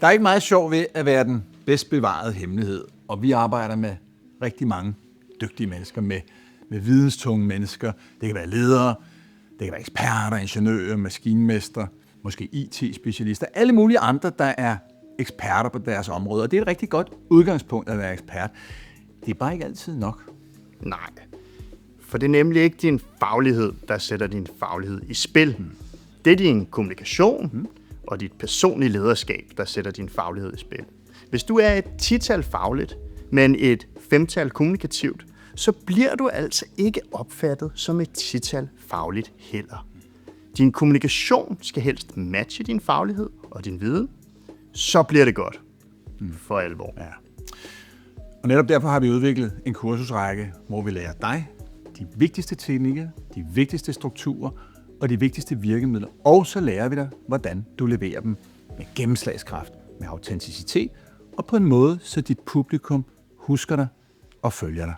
Der er ikke meget sjov ved at være den bedst bevarede hemmelighed, og vi arbejder med rigtig mange dygtige mennesker, med videnstunge mennesker. Det kan være ledere, det kan være eksperter, ingeniører, maskinmestre, måske IT-specialister, alle mulige andre, der er eksperter på deres område, og det er et rigtig godt udgangspunkt at være ekspert. Det er bare ikke altid nok. Nej, for det er nemlig ikke din faglighed, der sætter din faglighed i spil. Det er din kommunikation og dit personlige lederskab, der sætter din faglighed i spil. Hvis du er et 10-tal fagligt, men et 5-tal kommunikativt, så bliver du altså ikke opfattet som et 10-tal fagligt heller. Din kommunikation skal helst matche din faglighed og din viden. Så bliver det godt. For alvor. Ja. Og netop derfor har vi udviklet en kursusrække, hvor vi lærer dig de vigtigste teknikker, de vigtigste strukturer og de vigtigste virkemidler. Og så lærer vi dig, hvordan du leverer dem med gennemslagskraft, med autenticitet og på en måde, så dit publikum husker dig og følger dig.